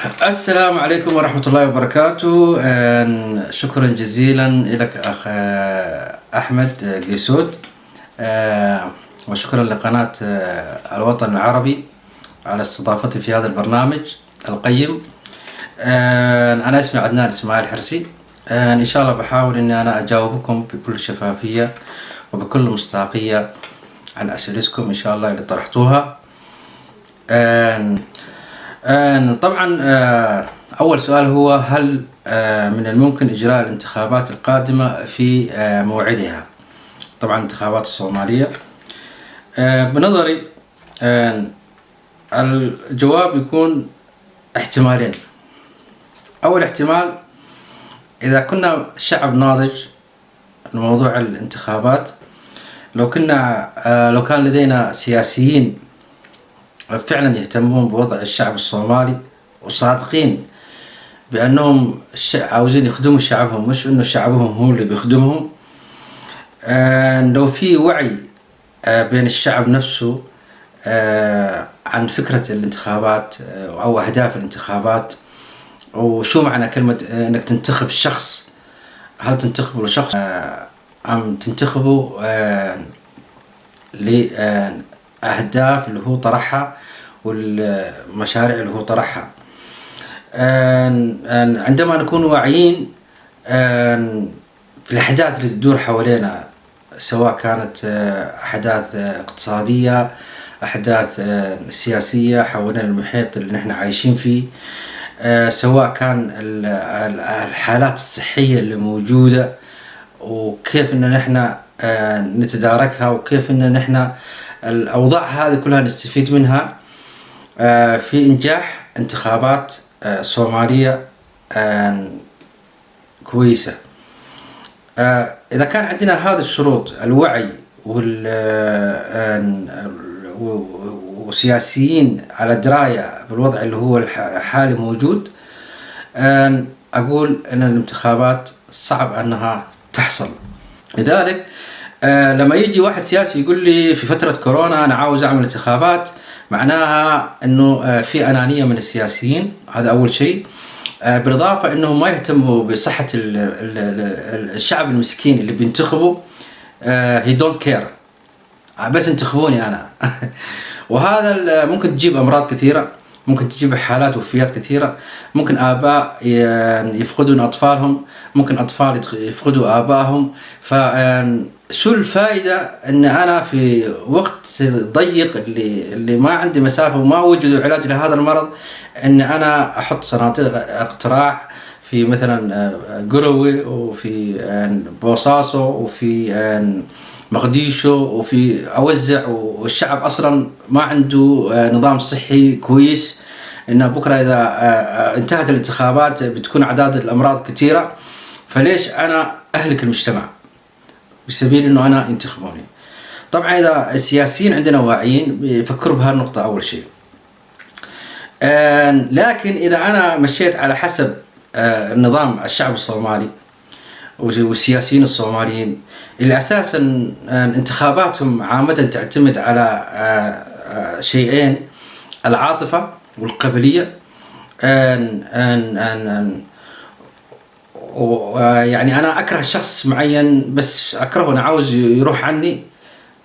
السلام عليكم ورحمة الله وبركاته. شكرا جزيلا لك أخ أحمد قيسود. وشكرا لقناة الوطن العربي على استضافتي في هذا البرنامج القيم. أنا اسمي عدنان إسماعيل حرسي. إن شاء الله بحاول إني أنا أجاوبكم بكل شفافية وبكل مصداقية عن أسئلتكم إن شاء الله اللي طرحتوها. طبعا أول سؤال هو هل من الممكن إجراء الانتخابات القادمة في موعدها؟ طبعا الانتخابات الصومالية بنظري الجواب يكون احتمالين. أول احتمال إذا كنا شعب ناضج لموضوع الانتخابات، لو كان لدينا سياسيين فعلا يهتمون بوضع الشعب الصومالي وصادقين بأنهم عاوزين يخدموا شعبهم، مش إنه شعبهم هو اللي بيخدمهم. لو في وعي بين الشعب نفسه عن فكرة الانتخابات أو أهداف الانتخابات، وشو معنى كلمة إنك تنتخب شخص، هل تنتخبه لشخص أم تنتخبه لأهداف اللي هو طرحها والمشاريع اللي هو طرحها. عندما نكون واعيين بالأحداث اللي تدور حوالينا، سواء كانت أحداث اقتصادية، أحداث سياسية حوالين المحيط اللي نحن عايشين فيه، سواء كان الحالات الصحية اللي موجودة وكيف إن نحن نتداركها، وكيف إن نحن الأوضاع هذه كلها نستفيد منها في إنجاح انتخابات صومالية كويسة. إذا كان عندنا هذه الشروط، الوعي وسياسيين على دراية بالوضع اللي هو الحالي موجود، أقول أن الانتخابات صعب أنها تحصل. لذلك لما يجي واحد سياسي يقول لي في فترة كورونا أنا عاوز أعمل انتخابات، معناها أنه في أنانية من السياسيين، هذا أول شيء. بالإضافة أنهم ما يهتموا بصحة الشعب المسكين اللي بينتخبوا. he don't care، بس انتخبوني أنا. وهذا ممكن تجيب أمراض كثيرة، ممكن تجيب حالات وفيات كثيرة، ممكن آباء يفقدون أطفالهم، ممكن أطفال يفقدوا آبائهم. فشو الفائدة أن أنا في وقت ضيق اللي ما عندي مسافة وما وجدوا علاج لهذا المرض، أن أنا أحط صناديق اقتراع في مثلا قروي وفي بوصاصو وفي مقديشو وفي أوزع، والشعب أصلا ما عنده نظام صحي كويس. إن بكرة إذا انتهت الانتخابات بتكون أعداد الأمراض كثيرة، فليش أنا أهلك المجتمع بسبيل إنه أنا ينتخبوني؟ طبعا إذا السياسيين عندنا واعيين بيفكروا بهالنقطة أول شيء. لكن إذا أنا مشيت على حسب النظام الشعب الصومالي والسياسيين الصوماليين اللي أساسا انتخاباتهم عامة تعتمد على شيئين: العاطفة والقبلية. يعني أنا أكره شخص معين، بس أكرهه، أنا عاوز يروح عني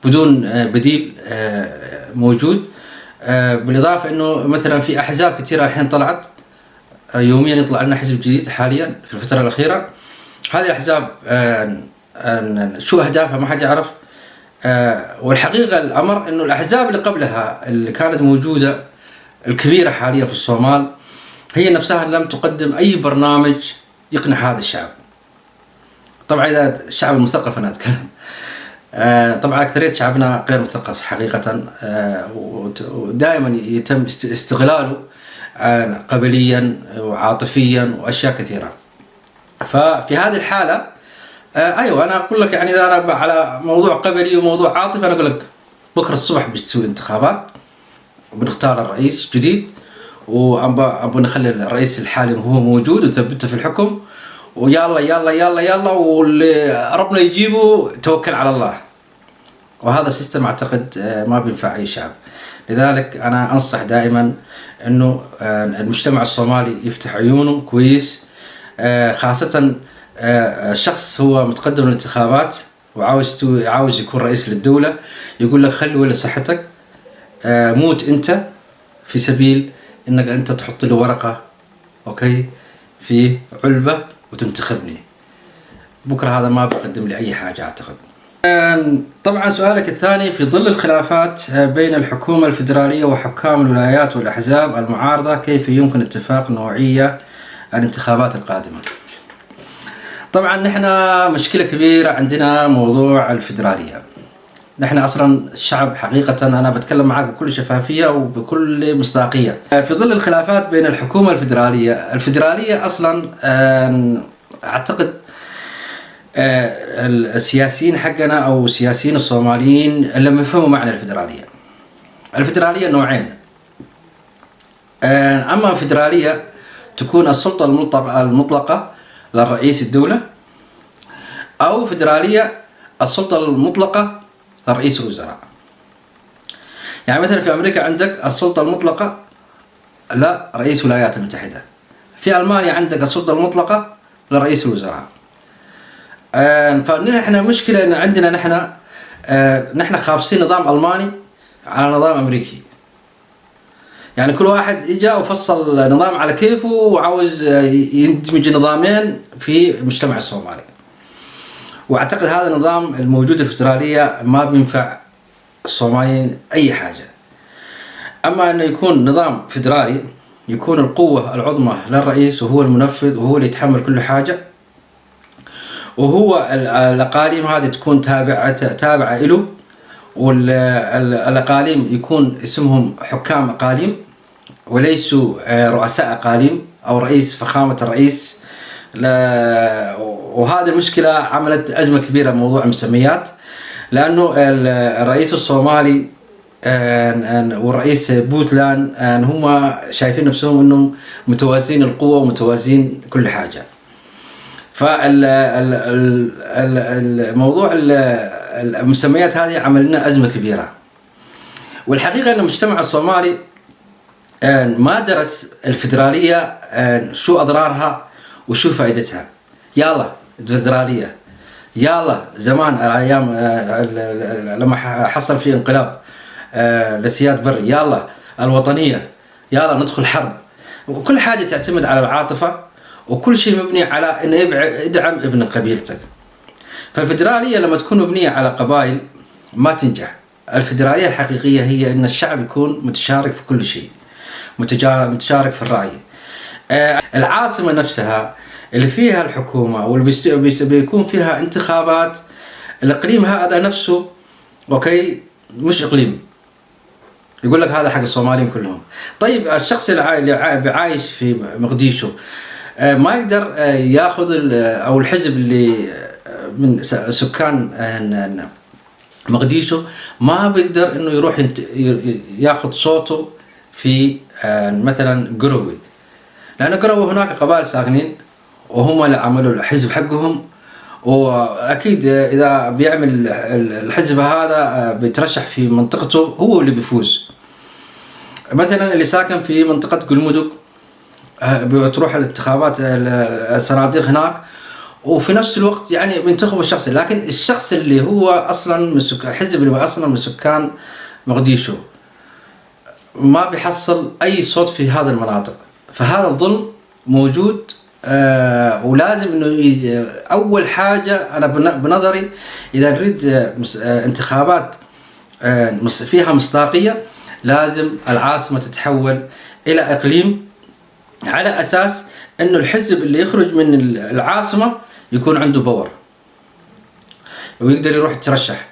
بدون بديل موجود. بالإضافة أنه مثلا في أحزاب كثيرة الحين طلعت، يوميا يطلع لنا حزب جديد حاليا في الفترة الأخيرة. هذه الأحزاب شو أهدافها ما حد يعرف. والحقيقة الأمر أنه الأحزاب اللي قبلها اللي كانت موجودة الكبيرة حاليا في الصومال هي نفسها لم تقدم أي برنامج يقنع هذا الشعب. طبعا إذا الشعب المثقف أنا أتكلم، طبعا أكثرية شعبنا غير مثقف حقيقة، ودائما يتم استغلاله قبليا وعاطفيا وأشياء كثيرة. ففي هذه الحالة أيوة أنا أقول لك، يعني إذا أنا على موضوع قبلي وموضوع عاطفي، أنا أقول لك بكرة الصبح بتسوي انتخابات وبنختار الرئيس جديد، وأبغى نخلي الرئيس الحالي وهو موجود ونثبته في الحكم، ويلا يلا يلا يلا، واللي ربنا يجيبه توكل على الله. وهذا سيستم أعتقد ما بينفع أي شعب، لذلك أنا أنصح دائما أنه المجتمع الصومالي يفتح عيونه كويس، خاصة شخص هو متقدم للانتخابات وعاوز يكون رئيس للدولة، يقول لك خلي ولا صحتك، موت أنت في سبيل أنك أنت تحط لي ورقة أوكي في علبة وتنتخبني. بكرة هذا ما بيقدم لي أي حاجة أعتقد. طبعا سؤالك الثاني، في ظل الخلافات بين الحكومة الفيدرالية وحكام الولايات والأحزاب المعارضة كيف يمكن اتفاق نوعية الانتخابات القادمة؟ طبعا نحن مشكلة كبيرة عندنا موضوع الفيدرالية. نحن أصلا الشعب حقيقة، أنا بتكلم معك بكل شفافية وبكل مصداقية، في ظل الخلافات بين الحكومة الفيدرالية أصلا أعتقد السياسيين حقنا أو السياسيين الصوماليين لم يفهموا معنى الفيدرالية نوعين. أما الفيدرالية تكون السلطة المطلقة للرئيس الدولة، أو فيدرالية السلطة المطلقة لرئيس الوزراء. يعني مثلا في أمريكا عندك السلطة المطلقة لرئيس الولايات المتحدة، في ألمانيا عندك السلطة المطلقة لرئيس الوزراء. فنحن مشكلة إن عندنا نحن خافصين نظام ألماني على نظام أمريكي. يعني كل واحد إجا وفصل نظام على كيفه وعاوز يندمج نظامين في المجتمع الصومالي. وأعتقد هذا النظام الموجود الفيدرالية ما بينفع الصوماليين أي حاجة. أما أنه يكون نظام فيدرالي يكون القوة العظمى للرئيس وهو المنفذ وهو اللي يتحمل كل حاجة، وهو الأقاليم هذه تكون تابعة له، والأقاليم يكون اسمهم حكام أقاليم وليسوا رؤساء أقاليم أو رئيس فخامة الرئيس. وهذه المشكلة عملت أزمة كبيرة موضوع المسميات، لأنه الرئيس الصومالي والرئيس بوتلان هم شايفين نفسهم أنهم متوازين القوة ومتوازين كل حاجة. فالموضوع المسميات هذه عمل لنا أزمة كبيرة. والحقيقة أن المجتمع الصومالي ما درس الفيدرالية شو أضرارها وشو فائدتها. يلا الفيدرالية، يلا زمان الأيام لما حصل في انقلاب لسياد بري، يلا الوطنية، يلا ندخل حرب، وكل حاجة تعتمد على العاطفة، وكل شيء مبني على إنه يدعم ابن قبيلتك. فالفيدرالية لما تكون مبنية على قبائل ما تنجح. الفيدرالية الحقيقية هي إن الشعب يكون متشارك في كل شيء، متشارك في الرأي. العاصمة نفسها اللي فيها الحكومة واللي بيكون فيها انتخابات، الإقليم هذا نفسه أوكي مش إقليم، يقول لك هذا حق الصوماليين كلهم. طيب الشخص اللي عايش في مقديشو ما يقدر ياخذ أو الحزب اللي من سكان مقديشو ما بيقدر إنه يروح ياخذ صوته في مثلا قروي، لأن قروي هناك قبائل ساكنين وهم اللي عملوا الحزب حقهم، وأكيد إذا بيعمل الحزب هذا بيترشح في منطقته هو اللي بيفوز. مثلا اللي ساكن في منطقة قلمودق بتروح الانتخابات الصناديق هناك، وفي نفس الوقت يعني بينتخبوا الشخص، لكن الشخص اللي هو أصلا من حزب اللي أصلا من سكان مقديشو ما بيحصل أي صوت في هذا المناطق. فهذا الظلم موجود، ولازم إنه أول حاجة أنا بنظري إذا نريد انتخابات فيها مصداقية لازم العاصمة تتحول إلى إقليم، على أساس إنه الحزب اللي يخرج من العاصمة يكون عنده باور ويقدر يروح يترشح،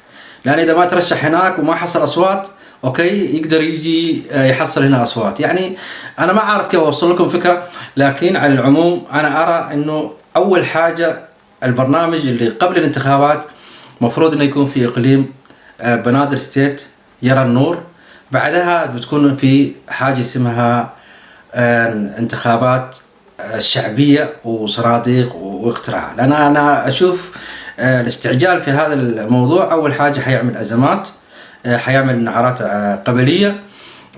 لأن إذا ما ترشح هناك وما حصل أصوات أوكي يقدر يجي يحصل هنا أصوات. يعني أنا ما أعرف كيف أوصل لكم فكرة، لكن على العموم أنا أرى إنه أول حاجة البرنامج اللي قبل الانتخابات مفروض إنه يكون في إقليم بنادر ستيت يرى النور، بعدها بتكون في حاجة اسمها انتخابات شعبية وصناديق واقتراع. لأن أنا أشوف الاستعجال في هذا الموضوع أول حاجة حيعمل أزمات، حيعمل نعرات قبلية،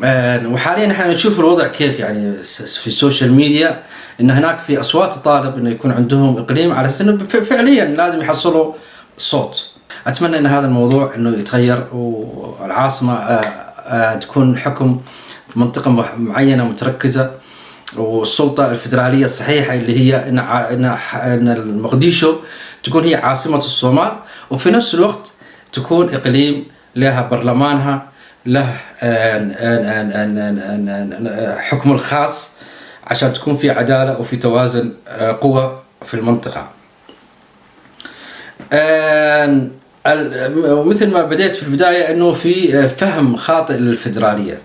وحاليا احنا نشوف الوضع كيف يعني في السوشيال ميديا، ان هناك في اصوات تطالب انه يكون عندهم اقليم على اساس انه فعليا لازم يحصلوا صوت. اتمنى ان هذا الموضوع انه يتغير، والعاصمه تكون حكم في منطقه معينه متركزه، والسلطه الفدراليه الصحيحه اللي هي ان المقديشو تكون هي عاصمه الصومال، وفي نفس الوقت تكون اقليم لها برلمانها، له حكم الخاص، عشان تكون في عدالة وفي توازن قوة في المنطقة. ومثل ما بديت في البداية انه في فهم خاطئ للفدرالية،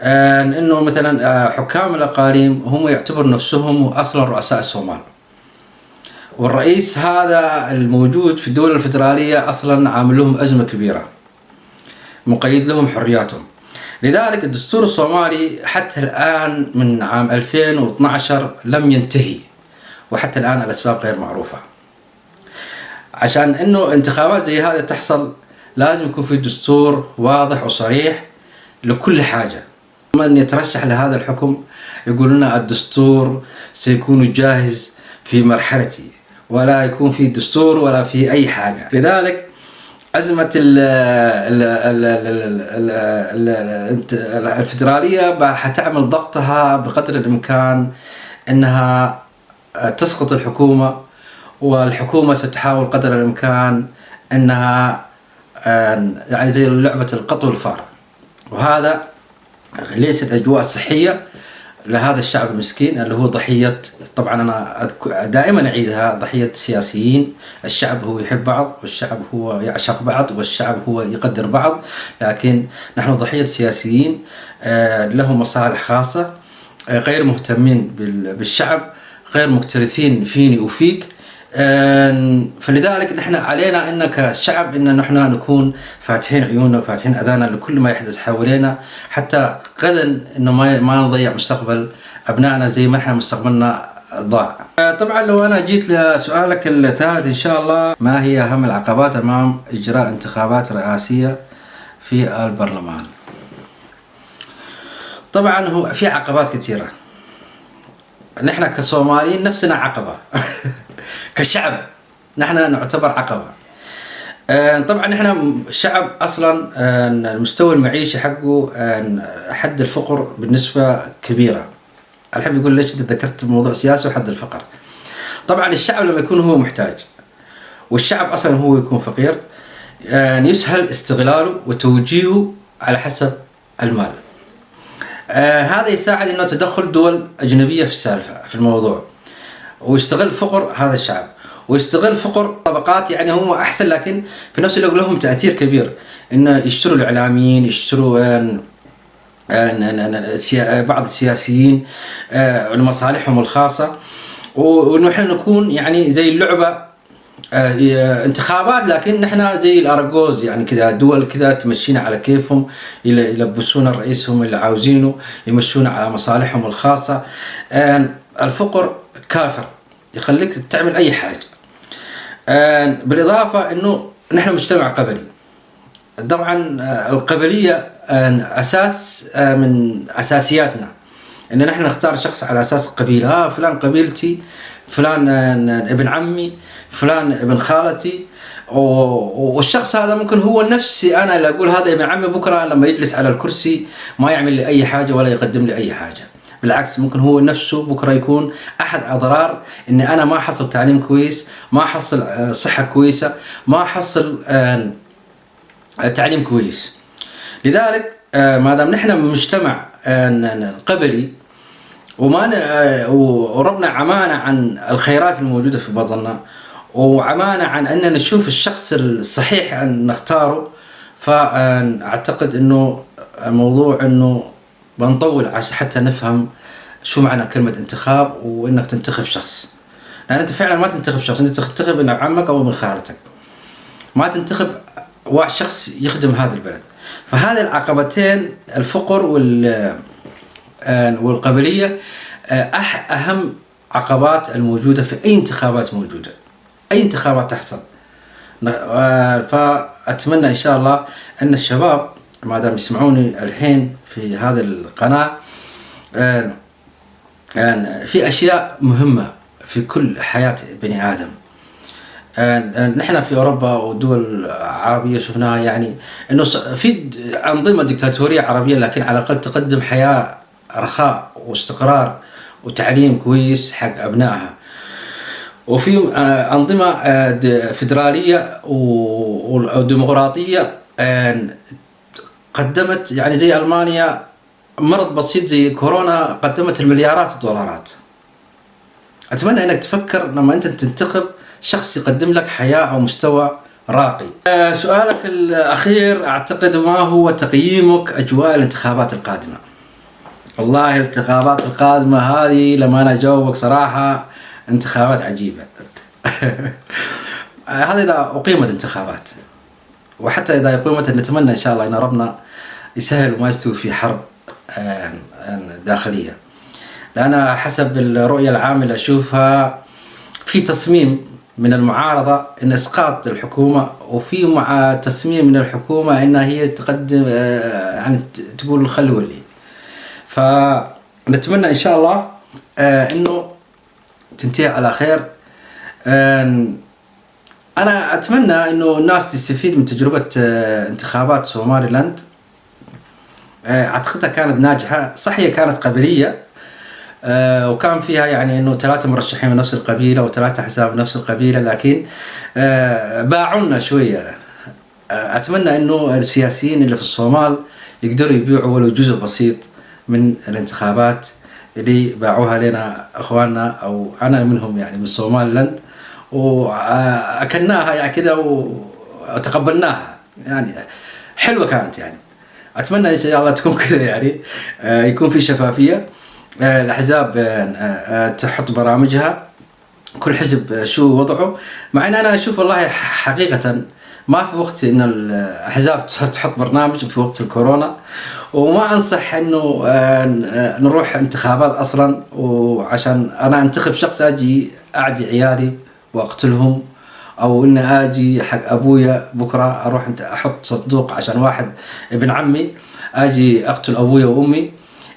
انه مثلا حكام الاقاليم هم يعتبر نفسهم اصلا رؤساء الصومال، والرئيس هذا الموجود في الدولة الفدرالية اصلا عامل لهم ازمة كبيرة، مقيد لهم حرياتهم. لذلك الدستور الصومالي حتى الآن من عام 2012 لم ينتهي، وحتى الآن الأسباب غير معروفة. عشان إنه انتخابات زي هذا تحصل لازم يكون في دستور واضح وصريح لكل حاجة. من يترشح لهذا الحكم يقول لنا الدستور سيكون جاهز في مرحلتي، ولا يكون في دستور ولا في أي حاجة. لذلك أزمة الفدرالية حتعمل ضغطها بقدر الإمكان أنها تسقط الحكومة، والحكومة ستحاول قدر الإمكان أنها يعني زي لعبة القط والفار، وهذا ليست أجواء صحية لهذا الشعب المسكين اللي هو ضحية. طبعا أنا دائما أعيدها، ضحية سياسيين. الشعب هو يحب بعض، والشعب هو يعشق بعض، والشعب هو يقدر بعض، لكن نحن ضحية سياسيين لهم مصالح خاصة، غير مهتمين بالشعب، غير مكترثين فيني وفيك. فلذلك نحن علينا ان كشعب ان نحن نكون فاتحين عيوننا وفاتحين اذاننا لكل ما يحدث حوالينا، حتى غدا انه ما نضيع مستقبل ابنائنا زي ما احنا مستقبلنا ضاع. طبعا لو انا جيت لسؤالك الثالث ان شاء الله، ما هي اهم العقبات امام اجراء انتخابات رئاسية في البرلمان؟ طبعا هو في عقبات كثيرة، نحن كصوماليين نفسنا عقبة كشعب نحن نعتبر عقبة. طبعا نحن شعب اصلا المستوى المعيشي حقه حد الفقر بالنسبة كبيرة. الحين يقول ليش انت ذكرت موضوع سياسي وحد الفقر؟ طبعا الشعب لما يكون هو محتاج، والشعب اصلا هو يكون فقير، يسهل استغلاله وتوجيهه على حسب المال. هذا يساعد انه تدخل دول اجنبية في السالفة في الموضوع، ويستغل فقر هذا الشعب، ويستغل فقر طبقات يعني هم احسن، لكن في نفس الوقت لهم تاثير كبير، انه يشتروا الاعلاميين، يشتروا بعض السياسيين لمصالحهم الخاصه، ونحن نكون يعني زي اللعبه انتخابات، لكن نحن زي الارجوز يعني كذا، دول كذا تمشينا على كيفهم، يلبسونا رئيسهم اللي عاوزينه، يمشونا على مصالحهم الخاصه. الفقر كافر يخليك تعمل اي حاجه. بالاضافه انه نحن مجتمع قبلي. طبعا القبليه اساس من اساسياتنا، ان نحن نختار شخص على اساس قبيله، فلان قبيلتي، فلان ابن عمي، فلان ابن خالتي، والشخص هذا ممكن هو نفسي انا اللي اقول هذا ابن عمي، بكره لما يجلس على الكرسي ما يعمل لي اي حاجه ولا يقدم لي اي حاجه، بالعكس ممكن هو نفسه بكره يكون احد اضرار اني انا ما احصل تعليم كويس، ما احصل صحه كويسه، ما احصل تعليم كويس. لذلك ما دام نحن مجتمع قبلي وربنا عمانا عن الخيرات الموجوده في بطننا، وعمانا عن ان نشوف الشخص الصحيح ان نختاره، فاعتقد انه الموضوع انه بنطول عشان حتى نفهم شو معنى كلمة انتخاب، وانك تنتخب شخص، لان انت فعلا ما تنتخب شخص، انت تنتخب ابن عمك او ابن خالتك، ما تنتخب شخص يخدم هذا البلد. فهذه العقبتين، الفقر والقبلية، اهم عقبات الموجودة في اي انتخابات موجودة، اي انتخابات تحصل. فاتمنى ان شاء الله ان الشباب ما دام يسمعوني الحين في هذه القناة، في أشياء مهمة في كل حياة بني آدم. نحن في أوروبا والدول العربية شفناها يعني إنه في أنظمة ديكتاتورية عربية، لكن على الأقل تقدم حياة رخاء واستقرار وتعليم كويس حق أبنائها. وفي أنظمة فيدرالية وديمقراطية قدمت يعني زي ألمانيا، مرض بسيط زي كورونا قدمت المليارات الدولارات. أتمنى أنك تفكر لما أنت تنتخب شخص يقدم لك حياة أو مستوى راقي. سؤالك الأخير، أعتقد ما هو تقييمك أجواء الانتخابات القادمة؟ والله الانتخابات القادمة هذه لما أنا أجاوبك صراحة انتخابات عجيبة. هذا إذا أقيمت انتخابات، وحتى إذا أقيمت نتمنى إن شاء الله أن ربنا يسهل وما يستوي في حرب داخلية، لأن حسب الرؤية العامة اللي أشوفها في تصميم من المعارضة إن إسقاط الحكومة، وفي مع تصميم من الحكومة إنها هي تقدم يعني تقول خلوا لي. فنتمنى إن شاء الله إنه تنتهي على خير. أنا أتمنى إنه الناس تستفيد من تجربة انتخابات سوماليلاند. أعتقدها كانت ناجحة، صح هي كانت قبلية، وكان فيها يعني إنه 3 مرشحين من نفس القبيلة و3 أحزاب من نفس القبيلة، لكن باعونا شوية. أتمنى إنه السياسيين اللي في الصومال يقدروا يبيعوا ولو جزء بسيط من الانتخابات اللي باعوها لنا أخواننا أو أنا منهم يعني من سوماليلاند، وأكلناها يعني كده وتقبلناها، يعني حلوة كانت. يعني أتمنى إن شاء الله تكون كذا، يعني يكون في شفافية، الأحزاب تحط برامجها، كل حزب شو وضعه. مع أن أنا أشوف والله حقيقة ما في وقت إن الأحزاب تحط برنامج في وقت الكورونا، وما أنصح إنه نروح انتخابات أصلا، وعشان أنا أنتخب شخص أجي أعدي عيالي وأقتلهم، أو إن أجي حق أبويا بكرة أروح أحط صندوق عشان واحد ابن عمي أجي أقتل أبويا وأمي.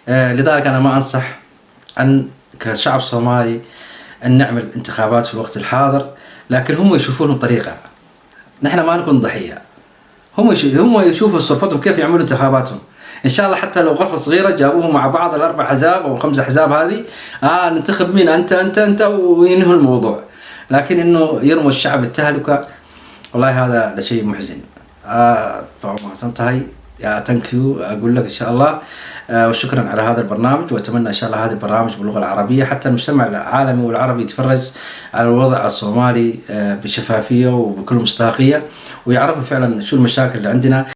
لذلك أنا ما أنصح أن كشعب صومالي أن نعمل انتخابات في الوقت الحاضر، لكن هم يشوفون طريقة، نحن ما نكون ضحية. هم يشوفوا صرفتهم كيف يعملوا انتخاباتهم. إن شاء الله حتى لو غرفة صغيرة جابوهم مع بعض ال4 أحزاب أو 5 أحزاب هذه، ننتخب مين أنت وينهوا الموضوع. لكن إنه يرموا الشعب التهلكة، والله هذا شيء محزن. طبعا ما سنتهي يا ثانكيو أقول لك إن شاء الله، وشكرا على هذا البرنامج، وأتمنى إن شاء الله هذا البرنامج باللغة العربية حتى المجتمع العالمي والعربي يتفرج على الوضع الصومالي بشفافية وبكل مصداقية، ويعرفوا فعلا شو المشاكل اللي عندنا.